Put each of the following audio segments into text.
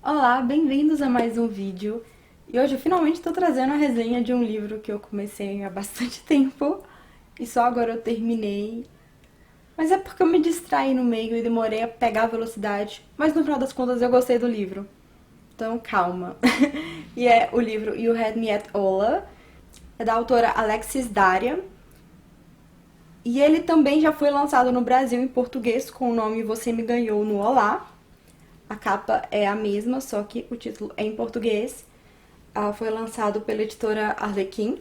Olá, bem-vindos a mais um vídeo. E hoje eu finalmente estou trazendo a resenha de um livro que eu comecei há bastante tempo e só agora eu terminei. Mas é porque eu me distraí no meio e demorei a pegar a velocidade, mas no final das contas eu gostei do livro. Então calma. E é o livro You Had Me at Ola, é da autora Alexis Daria. E ele também já foi lançado no Brasil em português com o nome Você Me Ganhou no Olá. A capa é a mesma, só que o título é em português. Foi lançado pela editora Arlequim.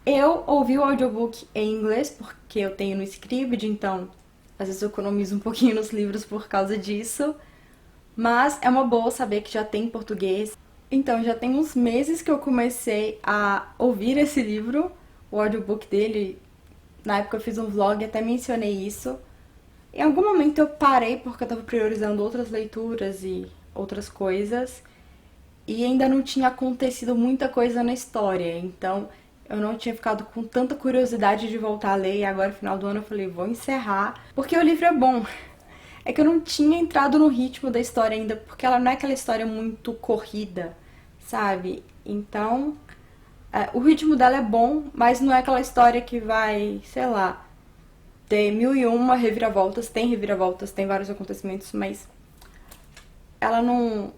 Eu ouvi o audiobook em inglês, porque eu tenho no Scribd, então às vezes eu economizo um pouquinho nos livros por causa disso. Mas é uma boa saber que já tem em português. Então já tem uns meses que eu comecei a ouvir esse livro, o audiobook dele. Na época eu fiz um vlog e até mencionei isso. Em algum momento eu parei porque eu tava priorizando outras leituras e outras coisas. E ainda não tinha acontecido muita coisa na história, então eu não tinha ficado com tanta curiosidade de voltar a ler. E agora, no final do ano, eu falei, vou encerrar, porque o livro é bom. É que eu não tinha entrado no ritmo da história ainda, porque ela não é aquela história muito corrida, sabe? Então, o ritmo dela é bom, mas não é aquela história que vai, sei lá, ter mil e uma reviravoltas, tem vários acontecimentos, mas ela não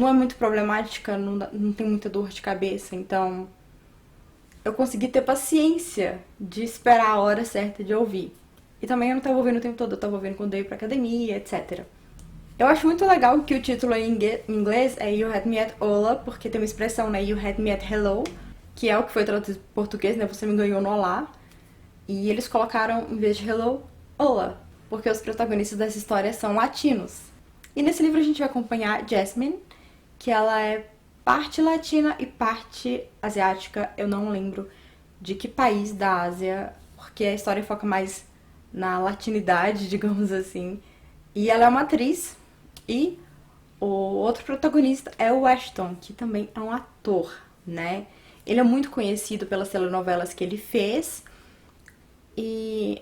é muito problemática, não tem muita dor de cabeça, então eu consegui ter paciência de esperar a hora certa de ouvir. E também eu não estava ouvindo o tempo todo, eu estava ouvindo quando eu ia pra academia, etc. Eu acho muito legal que o título em inglês é You Had Me at Ola, porque tem uma expressão, né, You Had Me at Hello, que é o que foi traduzido em português, né, você me ganhou no Olá. E eles colocaram, em vez de Hello, Ola, porque os protagonistas dessa história são latinos. E nesse livro a gente vai acompanhar Jasmine, que ela é parte latina e parte asiática. Eu não lembro de que país da Ásia, porque a história foca mais na latinidade, digamos assim. E ela é uma atriz. E o outro protagonista é o Ashton, que também é um ator, né? Ele é muito conhecido pelas telenovelas que ele fez. E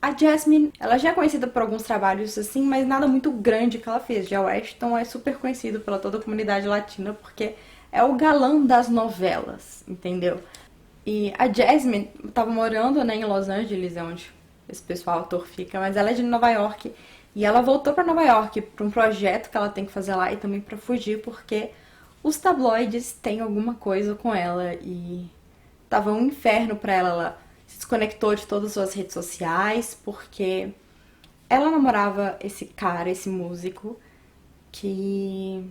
a Jasmine, ela já é conhecida por alguns trabalhos assim, mas nada muito grande que ela fez. Já o Ashton é super conhecido pela toda a comunidade latina porque é o galã das novelas, entendeu? E a Jasmine tava morando, né, em Los Angeles, é onde esse pessoal ator fica, mas ela é de Nova York e ela voltou pra Nova York pra um projeto que ela tem que fazer lá e também pra fugir porque os tabloides têm alguma coisa com ela e tava um inferno pra ela. Ela se desconectou de todas as suas redes sociais porque ela namorava esse cara, esse músico, que.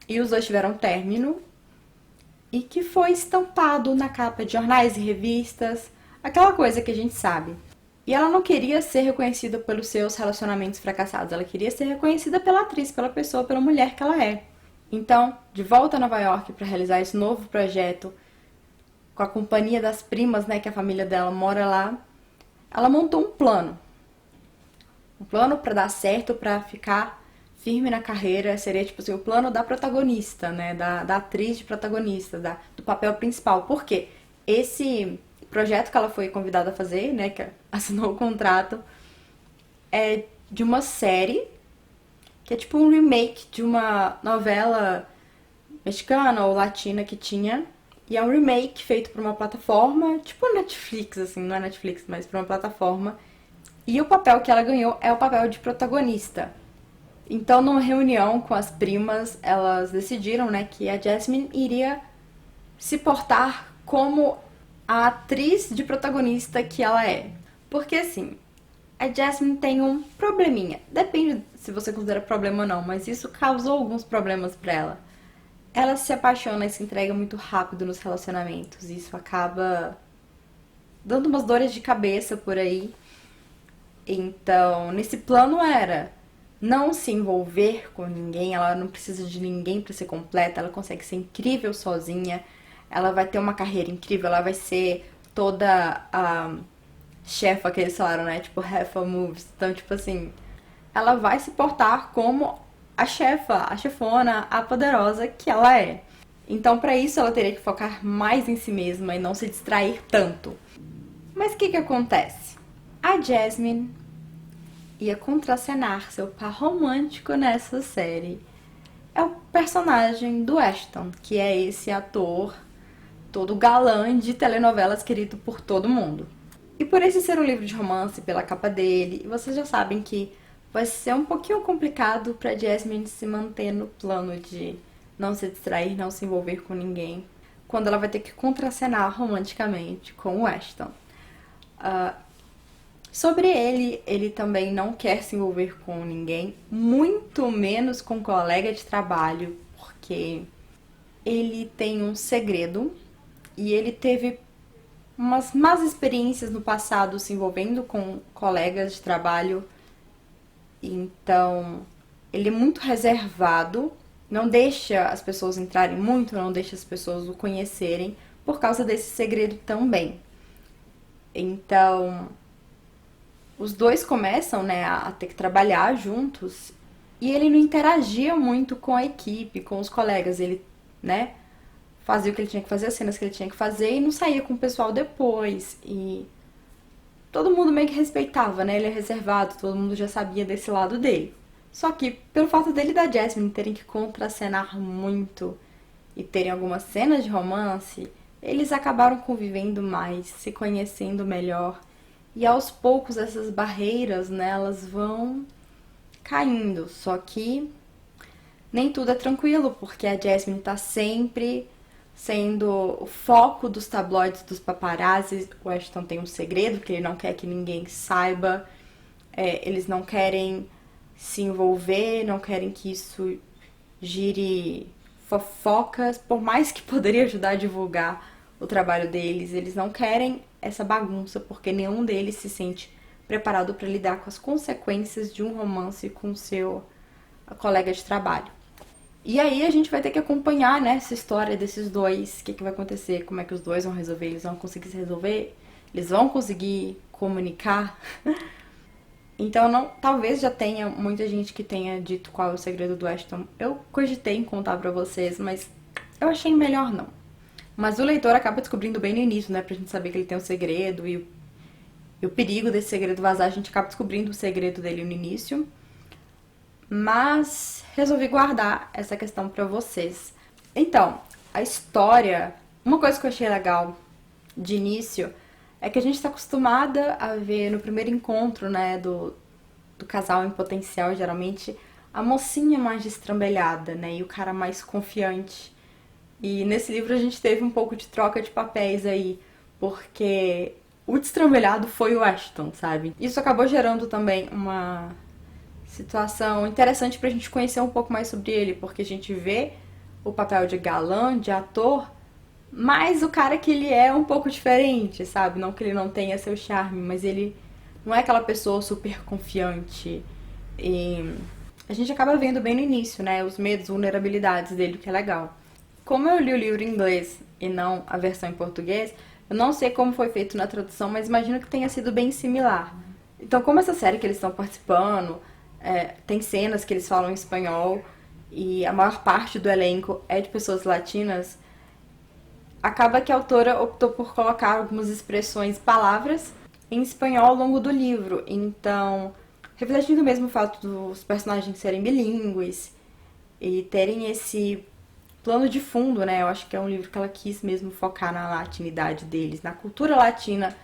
E os dois tiveram término e que foi estampado na capa de jornais e revistas, aquela coisa que a gente sabe. E ela não queria ser reconhecida pelos seus relacionamentos fracassados, ela queria ser reconhecida pela atriz, pela pessoa, pela mulher que ela é. Então, de volta a Nova York para realizar esse novo projeto, com a companhia das primas, né, que a família dela mora lá, ela montou um plano para dar certo, para ficar firme na carreira. Seria tipo assim, o plano da protagonista, né, da atriz de protagonista, do papel principal. Por quê? Esse projeto que ela foi convidada a fazer, né, que assinou o contrato, é de uma série que é tipo um remake de uma novela mexicana ou latina que tinha. E é um remake feito por uma plataforma, tipo Netflix, assim, não é Netflix, mas por uma plataforma. E o papel que ela ganhou é o papel de protagonista. Então, numa reunião com as primas, elas decidiram, né, que a Jasmine iria se portar como a atriz de protagonista que ela é. Porque, assim, a Jasmine tem um probleminha. Depende se você considera problema ou não, mas isso causou alguns problemas pra ela. Ela se apaixona e se entrega muito rápido nos relacionamentos. E isso acaba dando umas dores de cabeça por aí. Então, nesse plano era não se envolver com ninguém, ela não precisa de ninguém para ser completa, ela consegue ser incrível sozinha, ela vai ter uma carreira incrível, ela vai ser toda a chefa que eles falaram, né? Tipo, half a moves. Então, tipo assim, ela vai se portar como a chefa, a chefona, a poderosa que ela é. Então, para isso, ela teria que focar mais em si mesma e não se distrair tanto. Mas o que acontece? A Jasmine ia contracenar seu par romântico nessa série. É o personagem do Ashton, que é esse ator todo galã de telenovelas querido por todo mundo. E por esse ser um livro de romance, pela capa dele, vocês já sabem que vai ser um pouquinho complicado pra Jasmine se manter no plano de não se distrair, não se envolver com ninguém, quando ela vai ter que contracenar romanticamente com o Ashton. Sobre ele, ele também não quer se envolver com ninguém, muito menos com um colega de trabalho, porque ele tem um segredo e ele teve umas más experiências no passado se envolvendo com colegas de trabalho. Então, ele é muito reservado, não deixa as pessoas entrarem muito, não deixa as pessoas o conhecerem por causa desse segredo também. Então, os dois começam, né, a ter que trabalhar juntos e ele não interagia muito com a equipe, com os colegas. Ele, né, fazia o que ele tinha que fazer, as cenas que ele tinha que fazer e não saía com o pessoal depois. E todo mundo meio que respeitava, né? Ele é reservado, todo mundo já sabia desse lado dele. Só que, pelo fato dele e da Jasmine terem que contracenar muito e terem algumas cenas de romance, eles acabaram convivendo mais, se conhecendo melhor. E aos poucos essas barreiras, né, elas vão caindo. Só que nem tudo é tranquilo, porque a Jasmine tá sempre sendo o foco dos tabloides, dos paparazzis. O Ashton tem um segredo que ele não quer que ninguém saiba. Eles não querem se envolver, não querem que isso gire fofocas, por mais que poderia ajudar a divulgar o trabalho deles. Eles não querem essa bagunça, porque nenhum deles se sente preparado para lidar com as consequências de um romance com seu colega de trabalho. E aí a gente vai ter que acompanhar, né, essa história desses dois, o que vai acontecer, como é que os dois vão resolver, eles vão conseguir se resolver, eles vão conseguir comunicar. Então, não, talvez já tenha muita gente que tenha dito qual é o segredo do Ashton. Eu cogitei em contar pra vocês, mas eu achei melhor não. Mas o leitor acaba descobrindo bem no início, né, pra gente saber que ele tem um segredo e o perigo desse segredo vazar, a gente acaba descobrindo o segredo dele no início. Mas resolvi guardar essa questão pra vocês. Então, a história, uma coisa que eu achei legal de início é que a gente tá acostumada a ver no primeiro encontro, né, do casal em potencial, geralmente, a mocinha mais destrambelhada, né, e o cara mais confiante. E nesse livro a gente teve um pouco de troca de papéis aí, porque o destrambelhado foi o Ashton, sabe? Isso acabou gerando também uma situação interessante pra gente conhecer um pouco mais sobre ele, porque a gente vê o papel de galã, de ator, mas o cara que ele é um pouco diferente, sabe? Não que ele não tenha seu charme, mas ele não é aquela pessoa super confiante. E a gente acaba vendo bem no início, né? Os medos, vulnerabilidades dele, o que é legal. Como eu li o livro em inglês e não a versão em português, eu não sei como foi feito na tradução, mas imagino que tenha sido bem similar. Então, como essa série que eles estão participando, tem cenas que eles falam em espanhol e a maior parte do elenco é de pessoas latinas, acaba que a autora optou por colocar algumas expressões, palavras, em espanhol ao longo do livro. Então, refletindo mesmo o fato dos personagens serem bilíngues e terem esse plano de fundo, né? Eu acho que é um livro que ela quis mesmo focar na latinidade deles, na cultura latina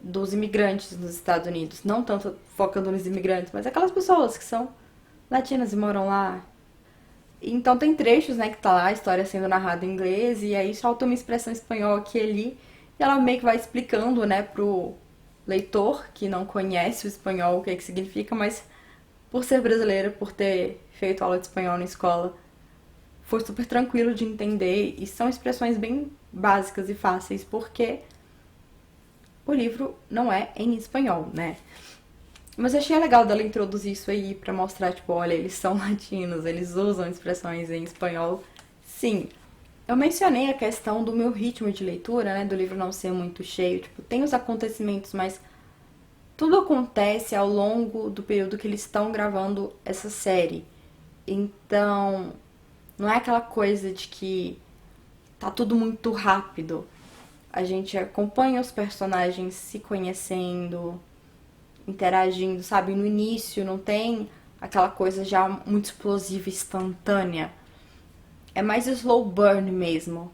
dos imigrantes nos Estados Unidos. Não tanto focando nos imigrantes, mas aquelas pessoas que são latinas e moram lá. Então tem trechos, né, que tá lá, a história sendo narrada em inglês, e aí solta uma expressão em espanhol aqui e ali, e ela meio que vai explicando, né, pro leitor que não conhece o espanhol, o que é que significa, mas por ser brasileira, por ter feito aula de espanhol na escola, foi super tranquilo de entender, e são expressões bem básicas e fáceis, porque o livro não é em espanhol, né? Mas eu achei legal dela introduzir isso aí pra mostrar, tipo, olha, eles são latinos, eles usam expressões em espanhol. Sim, eu mencionei a questão do meu ritmo de leitura, né, do livro não ser muito cheio, tipo, tem os acontecimentos, mas tudo acontece ao longo do período que eles estão gravando essa série. Então, não é aquela coisa de que tá tudo muito rápido. A gente acompanha os personagens se conhecendo, interagindo, sabe? No início não tem aquela coisa já muito explosiva, instantânea. É mais slow burn mesmo.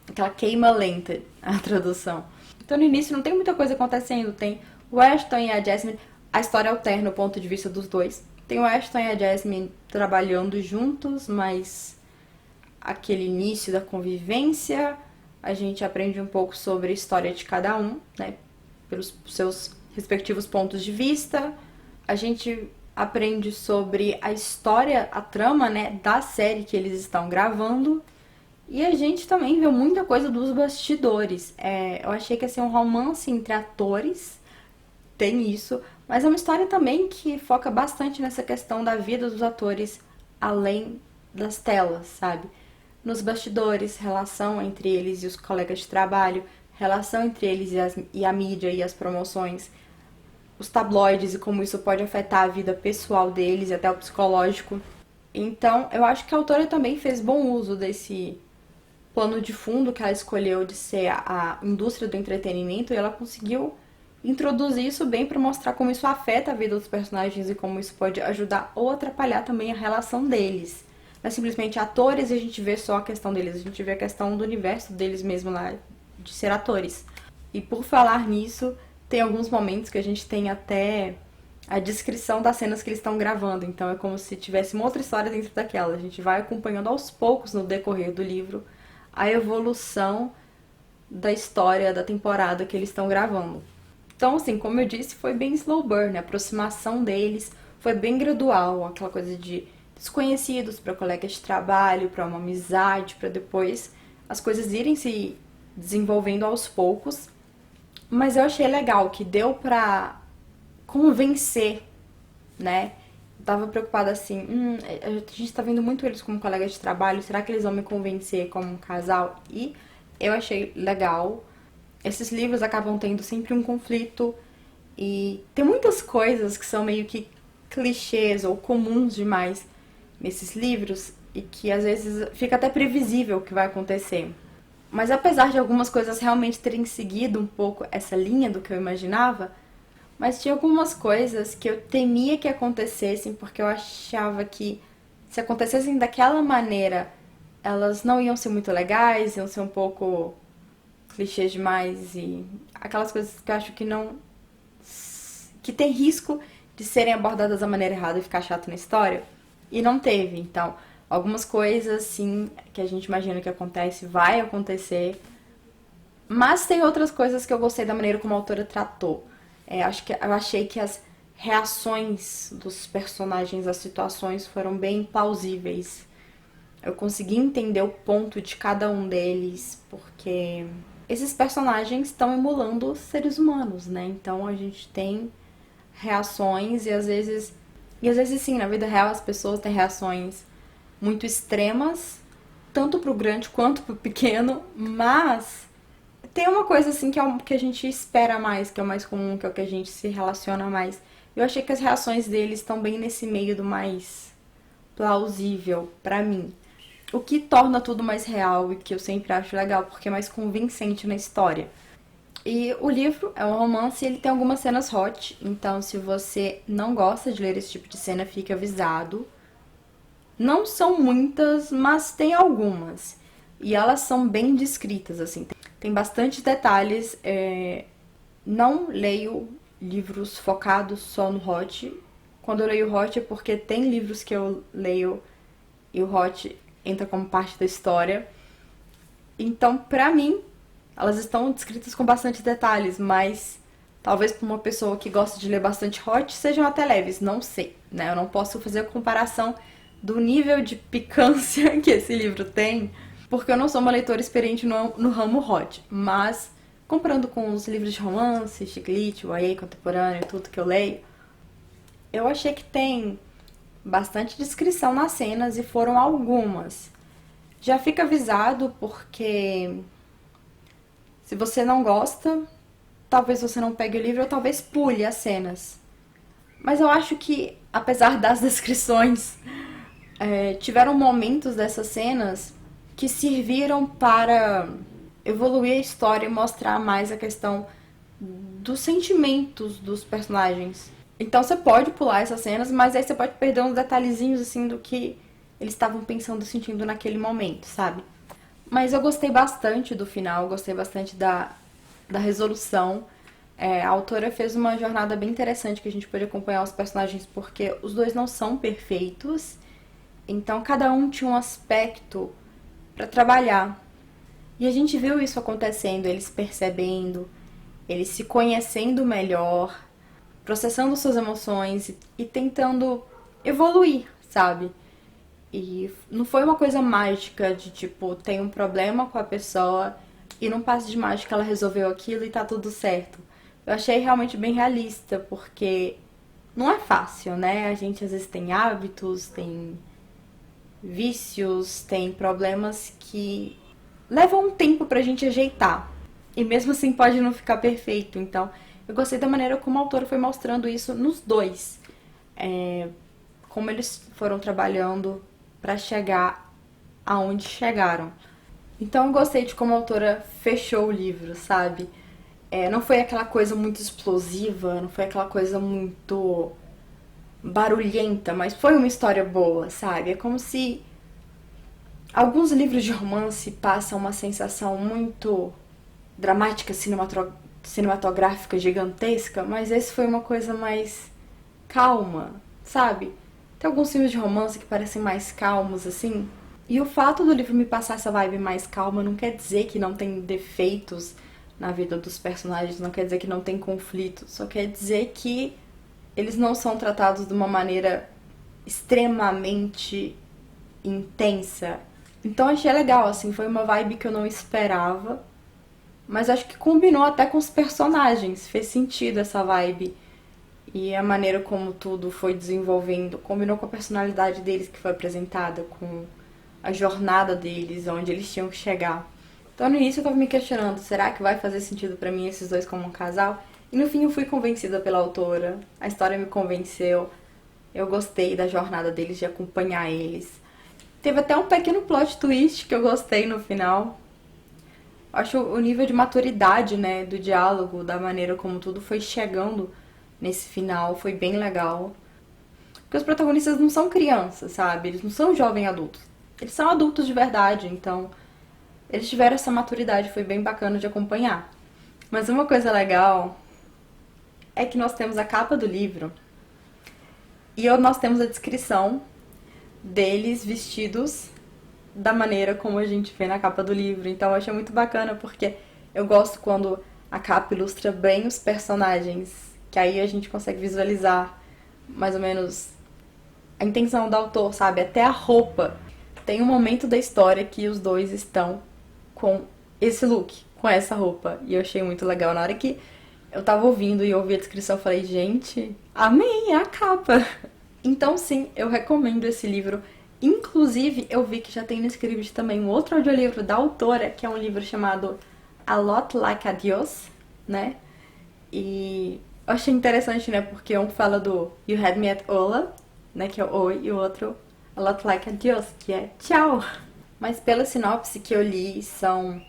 Aquela queima lenta, a tradução. Então no início não tem muita coisa acontecendo. Tem o Ashton e a Jasmine. A história alterna o ponto de vista dos dois. Tem o Ashton e a Jasmine trabalhando juntos, mas aquele início da convivência, a gente aprende um pouco sobre a história de cada um, né? Pelos seus respectivos pontos de vista. A gente aprende sobre a história, a trama, né, da série que eles estão gravando. E a gente também vê muita coisa dos bastidores. Eu achei que ia ser um romance entre atores, tem isso, mas é uma história também que foca bastante nessa questão da vida dos atores além das telas, sabe? Nos bastidores, relação entre eles e os colegas de trabalho, relação entre eles e a mídia e as promoções, os tabloides e como isso pode afetar a vida pessoal deles e até o psicológico. Então, eu acho que a autora também fez bom uso desse plano de fundo que ela escolheu de ser a indústria do entretenimento, e ela conseguiu introduzir isso bem para mostrar como isso afeta a vida dos personagens e como isso pode ajudar ou atrapalhar também a relação deles. Não é simplesmente atores e a gente vê só a questão deles, a gente vê a questão do universo deles mesmo lá, de ser atores. E por falar nisso, tem alguns momentos que a gente tem até a descrição das cenas que eles estão gravando, então é como se tivesse uma outra história dentro daquela. A gente vai acompanhando aos poucos no decorrer do livro a evolução da história da temporada que eles estão gravando. Então, assim, como eu disse, foi bem slow burn, a aproximação deles foi bem gradual, aquela coisa de desconhecidos para colegas de trabalho, para uma amizade, para depois as coisas irem se desenvolvendo aos poucos. Mas eu achei legal que deu pra convencer, né? Eu tava preocupada assim, a gente tá vendo muito eles como colegas de trabalho, será que eles vão me convencer como um casal? E eu achei legal. Esses livros acabam tendo sempre um conflito e tem muitas coisas que são meio que clichês ou comuns demais nesses livros e que às vezes fica até previsível o que vai acontecer. Mas apesar de algumas coisas realmente terem seguido um pouco essa linha do que eu imaginava, mas tinha algumas coisas que eu temia que acontecessem, porque eu achava que se acontecessem daquela maneira, elas não iam ser muito legais, iam ser um pouco clichês demais e aquelas coisas que eu acho que não... que tem risco de serem abordadas da maneira errada e ficar chato na história. E não teve, então... Algumas coisas, sim, que a gente imagina que acontece, vai acontecer. Mas tem outras coisas que eu gostei da maneira como a autora tratou. Eu achei que as reações dos personagens às situações foram bem plausíveis. Eu consegui entender o ponto de cada um deles, porque esses personagens estão emulando seres humanos, né? Então a gente tem reações e às vezes sim, na vida real as pessoas têm reações muito extremas, tanto pro grande quanto pro pequeno, mas tem uma coisa assim que é o que a gente espera mais, que é o mais comum, que é o que a gente se relaciona mais. Eu achei que as reações deles estão bem nesse meio do mais plausível pra mim. O que torna tudo mais real e que eu sempre acho legal, porque é mais convincente na história. E o livro é um romance e ele tem algumas cenas hot, então se você não gosta de ler esse tipo de cena, fique avisado. Não são muitas, mas tem algumas. E elas são bem descritas, assim. Tem bastante detalhes. Não leio livros focados só no hot. Quando eu leio hot é porque tem livros que eu leio e o hot entra como parte da história. Então, pra mim, elas estão descritas com bastante detalhes, mas talvez para uma pessoa que gosta de ler bastante hot sejam até leves, não sei, né? Eu não posso fazer a comparação do nível de picância que esse livro tem, porque eu não sou uma leitora experiente no ramo hot, mas comparando com os livros de romance, chiclete, YA contemporâneo, tudo que eu leio, eu achei que tem bastante descrição nas cenas e foram algumas. Já fica avisado porque se você não gosta, talvez você não pegue o livro ou talvez pule as cenas. Mas eu acho que, apesar das descrições, tiveram momentos dessas cenas que serviram para evoluir a história e mostrar mais a questão dos sentimentos dos personagens. Então você pode pular essas cenas, mas aí você pode perder uns detalhezinhos assim do que eles estavam pensando e sentindo naquele momento, sabe? Mas eu gostei bastante do final, gostei bastante da resolução. A autora fez uma jornada bem interessante que a gente pôde acompanhar os personagens, porque os dois não são perfeitos, então cada um tinha um aspecto para trabalhar. E a gente viu isso acontecendo, eles percebendo, eles se conhecendo melhor, processando suas emoções e tentando evoluir, sabe? E não foi uma coisa mágica de tipo, tem um problema com a pessoa e num passe de mágica ela resolveu aquilo e tá tudo certo. Eu achei realmente bem realista, porque não é fácil, né? A gente às vezes tem hábitos, tem vícios, tem problemas que levam um tempo pra gente ajeitar. E mesmo assim pode não ficar perfeito. Então, eu gostei da maneira como a autora foi mostrando isso nos dois. Como eles foram trabalhando pra chegar aonde chegaram. Então eu gostei de como a autora fechou o livro, sabe? Não foi aquela coisa muito explosiva, não foi aquela coisa muito barulhenta, mas foi uma história boa, sabe? É como se alguns livros de romance passam uma sensação muito dramática, cinematográfica, gigantesca, mas esse foi uma coisa mais calma, sabe? Tem alguns filmes de romance que parecem mais calmos, assim. E o fato do livro me passar essa vibe mais calma não quer dizer que não tem defeitos na vida dos personagens, não quer dizer que não tem conflito, só quer dizer que eles não são tratados de uma maneira extremamente intensa. Então achei legal, assim, foi uma vibe que eu não esperava, mas acho que combinou até com os personagens, fez sentido essa vibe. E a maneira como tudo foi desenvolvendo combinou com a personalidade deles que foi apresentada, com a jornada deles, onde eles tinham que chegar. Então no início eu tava me questionando, será que vai fazer sentido pra mim esses dois como um casal? E no fim eu fui convencida pela autora, a história me convenceu, eu gostei da jornada deles, de acompanhar eles. Teve até um pequeno plot twist que eu gostei no final. Acho o nível de maturidade, né, do diálogo, da maneira como tudo foi chegando nesse final, foi bem legal. Porque os protagonistas não são crianças, sabe? Eles não são jovens adultos. Eles são adultos de verdade, então eles tiveram essa maturidade, foi bem bacana de acompanhar. Mas uma coisa legal é que nós temos a capa do livro e nós temos a descrição deles vestidos da maneira como a gente vê na capa do livro. Então eu achei muito bacana, porque eu gosto quando a capa ilustra bem os personagens, que aí a gente consegue visualizar mais ou menos a intenção do autor, sabe? Até a roupa. Tem um momento da história que os dois estão com esse look, com essa roupa. E eu achei muito legal. Na hora que eu tava ouvindo e ouvi a descrição, eu falei, gente, amei, é a capa. Então sim, eu recomendo esse livro. Inclusive, eu vi que já tem no Scribd também um outro audiolivro da autora, que é um livro chamado A Lot Like a Dios, né? E eu achei interessante, né? Porque um fala do You Had Me at Hola, né? Que é o oi, e o outro A Lot Like a Dios, que é tchau. Mas pela sinopse que eu li, são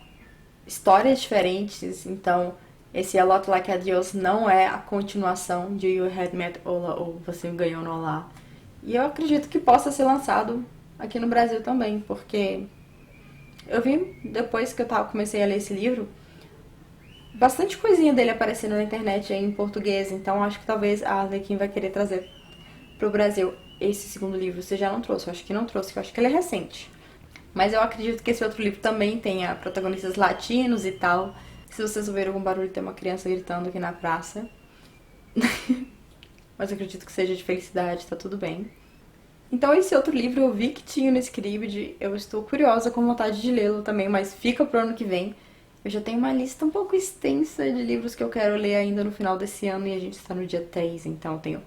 histórias diferentes, então esse A Lot Like a Dios não é a continuação de You Had Me at Hola ou Você Me Ganhou no Olá. E eu acredito que possa ser lançado aqui no Brasil também, porque eu vi, depois que comecei a ler esse livro, bastante coisinha dele aparecendo na internet aí em português, então acho que talvez a Arlequim vai querer trazer pro Brasil esse segundo livro. Você já não trouxe, eu acho que não trouxe, eu acho que ele é recente. Mas eu acredito que esse outro livro também tenha protagonistas latinos e tal. Se vocês ouviram algum barulho, tem uma criança gritando aqui na praça. Mas eu acredito que seja de felicidade, tá tudo bem. Então esse outro livro eu vi que tinha no Scribd, eu estou curiosa com vontade de lê-lo também, mas fica pro ano que vem. Eu já tenho uma lista um pouco extensa de livros que eu quero ler ainda no final desse ano e a gente está no dia 3, então eu tenho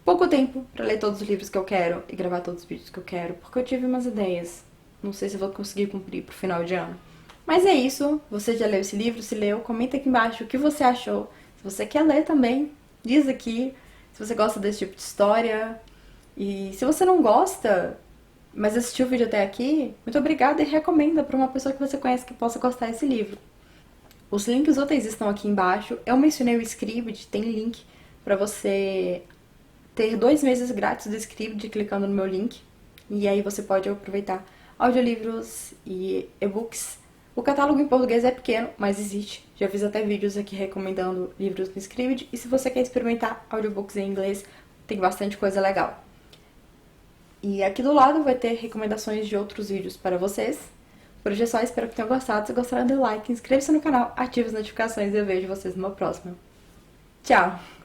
pouco tempo pra ler todos os livros que eu quero e gravar todos os vídeos que eu quero, porque eu tive umas ideias. Não sei se eu vou conseguir cumprir pro final de ano. Mas é isso, você já leu esse livro? Se leu, comenta aqui embaixo o que você achou. Se você quer ler também, diz aqui se você gosta desse tipo de história. E se você não gosta, mas assistiu o vídeo até aqui, muito obrigada e recomenda para uma pessoa que você conhece que possa gostar desse livro. Os links úteis estão aqui embaixo. Eu mencionei o Scribd, tem link para você ter 2 meses grátis do Scribd clicando no meu link. E aí você pode aproveitar audiolivros e e-books. O catálogo em português é pequeno, mas existe. Já fiz até vídeos aqui recomendando livros no Scribd. E se você quer experimentar audiobooks em inglês, tem bastante coisa legal. E aqui do lado vai ter recomendações de outros vídeos para vocês. Por hoje é só, espero que tenham gostado. Se gostaram, dê like, inscreva-se no canal, ative as notificações e eu vejo vocês numa próxima. Tchau!